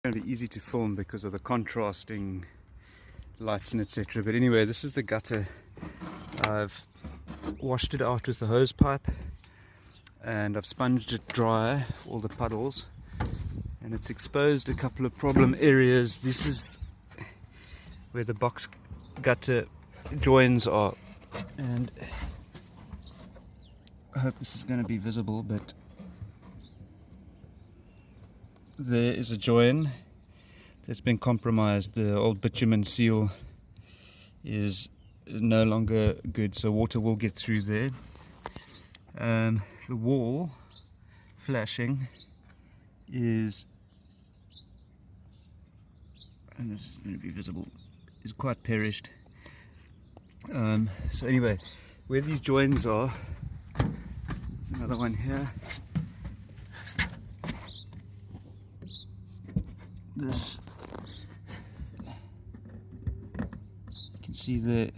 going to be easy to film because of the contrasting lights and etc. But anyway, this is the gutter. I've washed it out with the hose pipe and I've sponged it dry, all the puddles, and it's exposed a couple of problem areas. This is where the box gutter joins are, and I hope this is going to be visible, but there is a join that's been compromised. The old bitumen seal is no longer good, so water will get through there. The wall flashing is, and this is going to be visible, is quite perished. So anyway, where these joins are, there's another one here. This, you can see the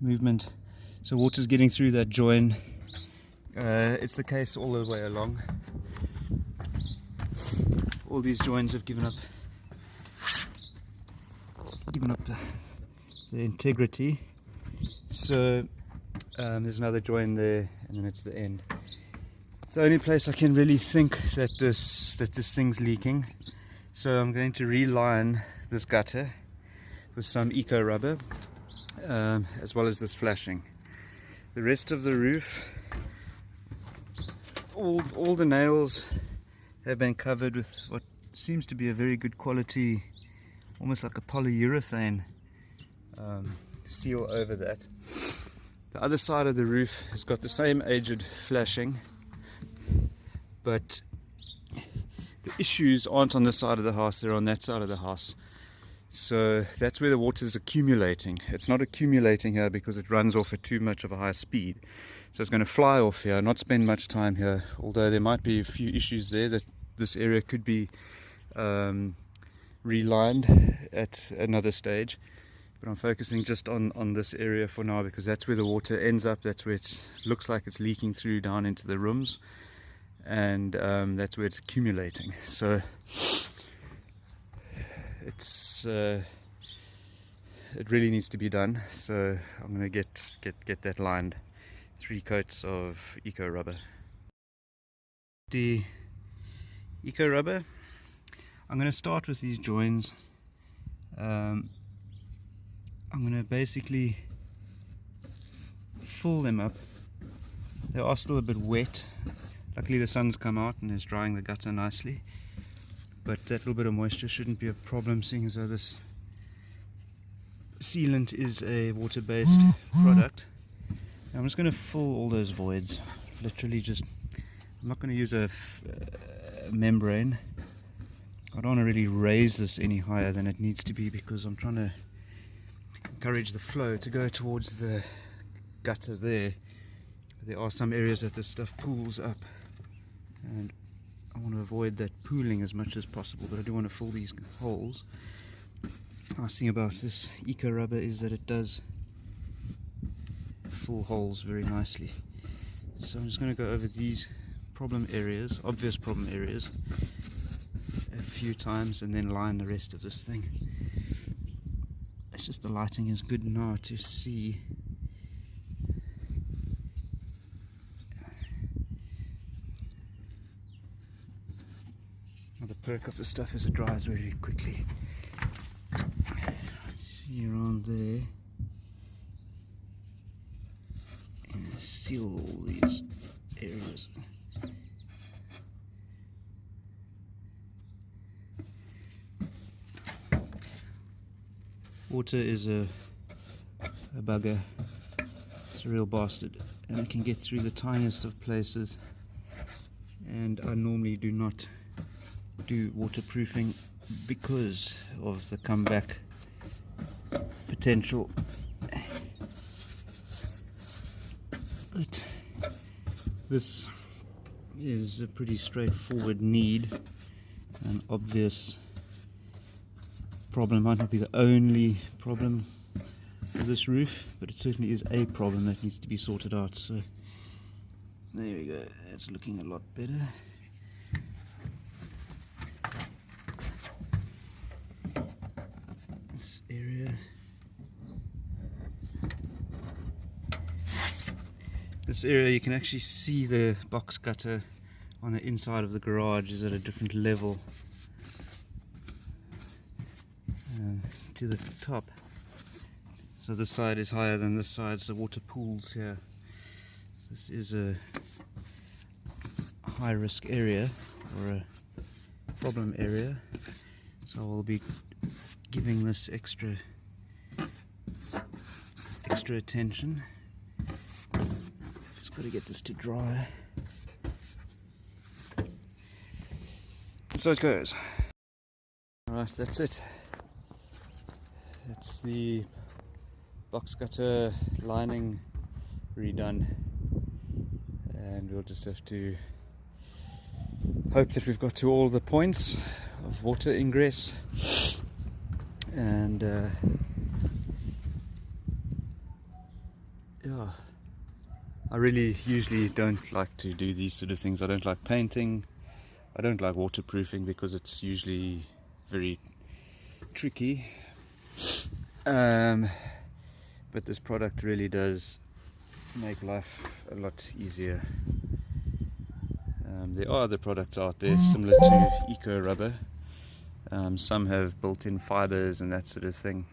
movement, so water's getting through that join. It's the case all the way along. All these joins have given up the integrity. So there's another join there, and then it's the end. It's the only place I can really think that this thing's leaking. So I'm going to reline this gutter with some eco rubber, as well as this flashing. The rest of the roof, all the nails have been covered with what seems to be a very good quality, almost like a polyurethane seal over that. The other side of the roof has got the same aged flashing, but the issues aren't on this side of the house, they're on that side of the house. So that's where the water is accumulating. It's not accumulating here because it runs off at too much of a high speed. So it's going to fly off here, not spend much time here, although there might be a few issues there that this area could be relined at another stage. But I'm focusing just on this area for now because that's where the water ends up, that's where it looks like it's leaking through down into the rooms, and that's where it's accumulating. So it really needs to be done. So I'm going to get that lined. 3 coats of eco rubber. The eco rubber, I'm going to start with these joins. I'm going to basically fill them up. They are still a bit wet. Luckily the sun's come out and is drying the gutter nicely, but that little bit of moisture shouldn't be a problem, seeing as though this sealant is a water-based product. Now I'm just going to fill all those voids, literally just, I'm not going to use a membrane. I don't want to really raise this any higher than it needs to be because I'm trying to encourage the flow to go towards the gutter there. There are some areas that this stuff pools up, and I want to avoid that pooling as much as possible, but I do want to fill these holes. The nice thing about this eco rubber is that it does fill holes very nicely. So I'm just going to go over these problem areas, obvious problem areas, a few times, and then line the rest of this thing. It's just the lighting is good now to see. Now the perk of the stuff is it dries very quickly. See around there, and seal all these areas. Water is a bugger. It's a real bastard, and it can get through the tiniest of places, and I normally do not do waterproofing because of the comeback potential. But this is a pretty straightforward need, an obvious problem. Might not be the only problem with this roof, but it certainly is a problem that needs to be sorted out. So there we go, it's looking a lot better. This area you can actually see the box gutter on the inside of the garage is at a different level to the top. So this side is higher than this side, so water pools here. So this is a high risk area or a problem area, so we'll be giving this extra attention. Just got to get this to dry. So it goes. Alright, that's it. That's the box gutter lining redone, and we'll just have to hope that we've got to all the points of water ingress, and yeah, I really usually don't like to do these sort of things. I don't like painting, I don't like waterproofing because it's usually very tricky, but this product really does make life a lot easier. There are other products out there similar to eco rubber. Some have built-in fibers and that sort of thing.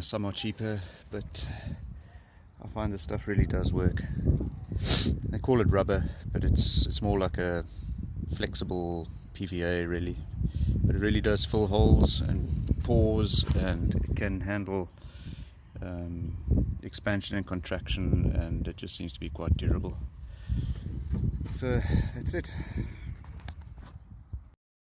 Some are cheaper, but I find this stuff really does work. They call it rubber, but it's more like a flexible PVA really. But it really does fill holes and pores, and it can handle expansion and contraction, and it just seems to be quite durable. So that's it.